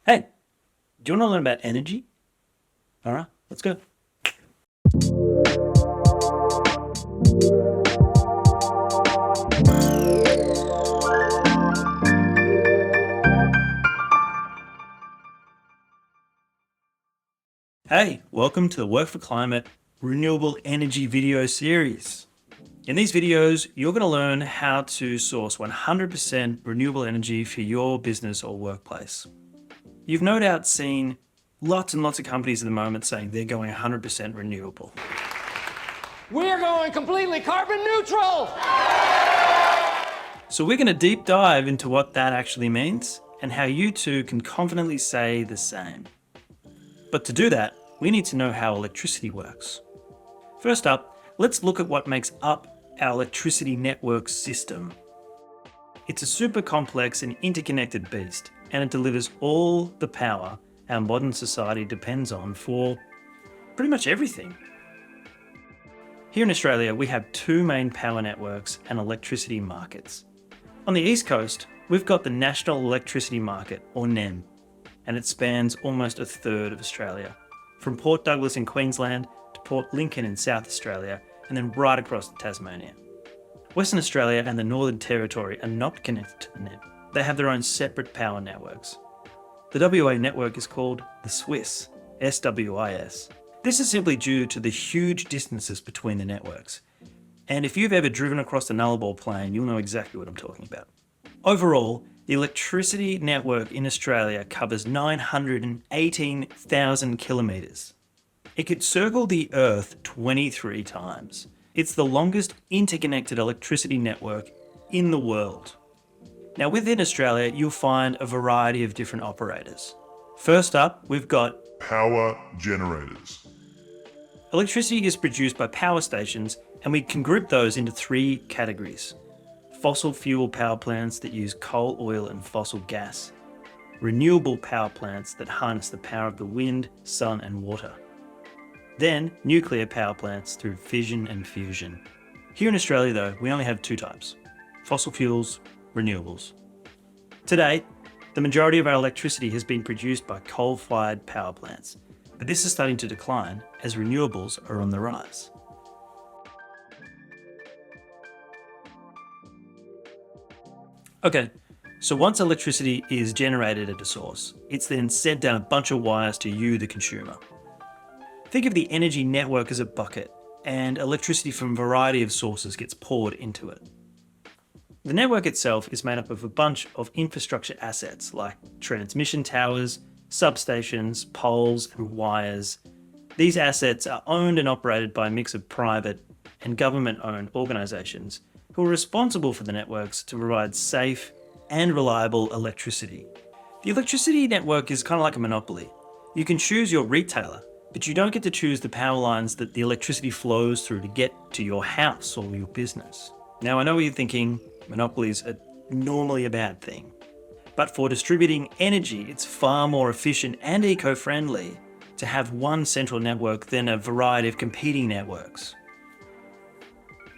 Hey, do you want to learn about energy? All right, let's go. Hey, welcome to the Work for Climate Renewable Energy video series. In these videos, you're going to learn how to source 100% renewable energy for your business or workplace. You've no doubt seen lots and lots of companies at the moment saying they're going 100% renewable. We're going completely carbon neutral! So we're going to deep dive into what that actually means and how you too can confidently say the same. But to do that, we need to know how electricity works. First up, let's look at what makes up our electricity network system. It's a super complex and interconnected beast, and it delivers all the power our modern society depends on for pretty much everything. Here in Australia, we have two main power networks and electricity markets. On the East Coast, we've got the National Electricity Market, or NEM, and it spans almost a third of Australia, from Port Douglas in Queensland to Port Lincoln in South Australia, and then right across to Tasmania. Western Australia and the Northern Territory are not connected to the NEM. They have their own separate power networks. The WA network is called the SWIS, SWIS. This is simply due to the huge distances between the networks. And if you've ever driven across the Nullarbor Plain, you'll know exactly what I'm talking about. Overall, the electricity network in Australia covers 918,000 kilometres. It could circle the Earth 23 times. It's the longest interconnected electricity network in the world. Now within Australia, you'll find a variety of different operators. First up, we've got power generators. Electricity is produced by power stations, and we can group those into three categories. Fossil fuel power plants that use coal, oil and fossil gas. Renewable power plants that harness the power of the wind, sun and water. Then nuclear power plants through fission and fusion. Here in Australia though, we only have two types: fossil fuels, renewables. Today, the majority of our electricity has been produced by coal-fired power plants, but this is starting to decline as renewables are on the rise. Okay, so once electricity is generated at a source, it's then sent down a bunch of wires to you, the consumer. Think of the energy network as a bucket, and electricity from a variety of sources gets poured into it. The network itself is made up of a bunch of infrastructure assets like transmission towers, substations, poles and wires. These assets are owned and operated by a mix of private and government-owned organisations who are responsible for the networks to provide safe and reliable electricity. The electricity network is kind of like a monopoly. You can choose your retailer, but you don't get to choose the power lines that the electricity flows through to get to your house or your business. Now I know what you're thinking, monopolies are normally a bad thing. But for distributing energy, it's far more efficient and eco-friendly to have one central network than a variety of competing networks.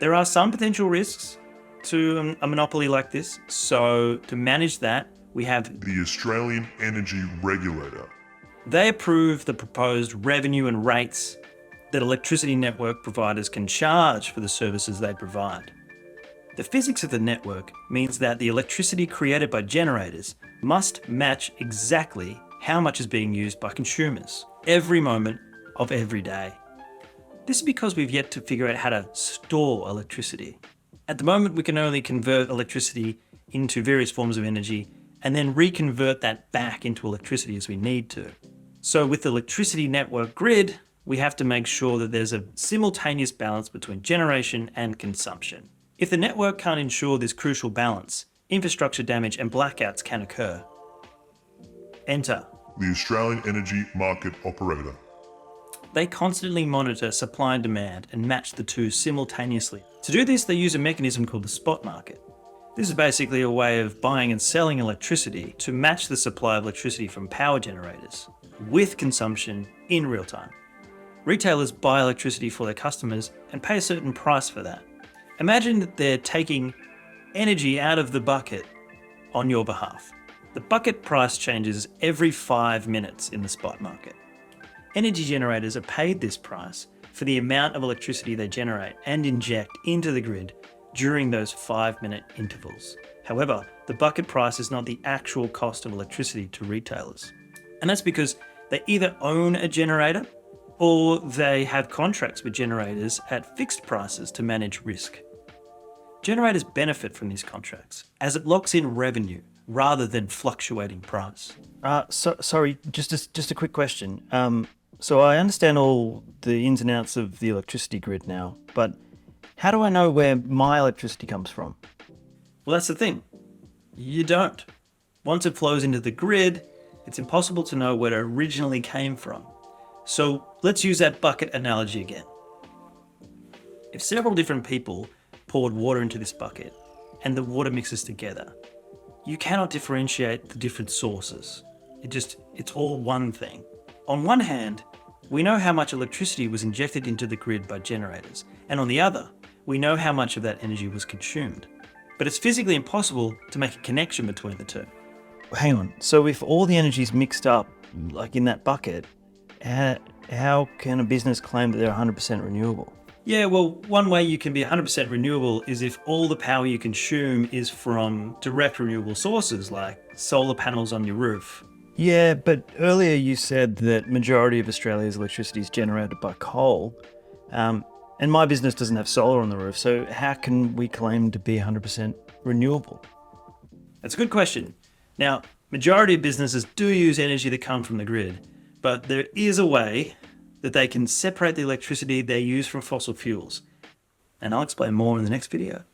There are some potential risks to a monopoly like this, so to manage that, we have The Australian Energy Regulator. They approve the proposed revenue and rates that electricity network providers can charge for the services they provide. The physics of the network means that the electricity created by generators must match exactly how much is being used by consumers every moment of every day. This is because we've yet to figure out how to store electricity. At the moment, we can only convert electricity into various forms of energy and then reconvert that back into electricity as we need to. So with the electricity network grid, we have to make sure that there's a simultaneous balance between generation and consumption. If the network can't ensure this crucial balance, infrastructure damage and blackouts can occur. Enter The Australian Energy Market Operator. They constantly monitor supply and demand and match the two simultaneously. To do this, they use a mechanism called the spot market. This is basically a way of buying and selling electricity to match the supply of electricity from power generators with consumption in real time. Retailers buy electricity for their customers and pay a certain price for that. Imagine that they're taking energy out of the bucket on your behalf. The bucket price changes every 5 minutes in the spot market. Energy generators are paid this price for the amount of electricity they generate and inject into the grid during those 5-minute intervals. However, the bucket price is not the actual cost of electricity to retailers. And that's because they either own a generator or they have contracts with generators at fixed prices to manage risk. Generators benefit from these contracts as it locks in revenue rather than fluctuating price. Sorry, just a quick question. So I understand all the ins and outs of the electricity grid now, but how do I know where my electricity comes from? Well, that's the thing. You don't. Once it flows into the grid, it's impossible to know where it originally came from. So let's use that bucket analogy again. If several different people poured water into this bucket and the water mixes together, you cannot differentiate the different sources. It's all one thing. On one hand, we know how much electricity was injected into the grid by generators, and on the other, we know how much of that energy was consumed. But it's physically impossible to make a connection between the two. Hang on. So if all the energy's mixed up, like in that bucket, how can a business claim that they're 100% renewable? Yeah, well, one way you can be 100% renewable is if all the power you consume is from direct renewable sources like solar panels on your roof. Yeah, but earlier you said that majority of Australia's electricity is generated by coal, and my business doesn't have solar on the roof, so how can we claim to be 100% renewable? That's a good question. Now, majority of businesses do use energy that comes from the grid, but there is a way that they can separate the electricity they use from fossil fuels. And I'll explain more in the next video.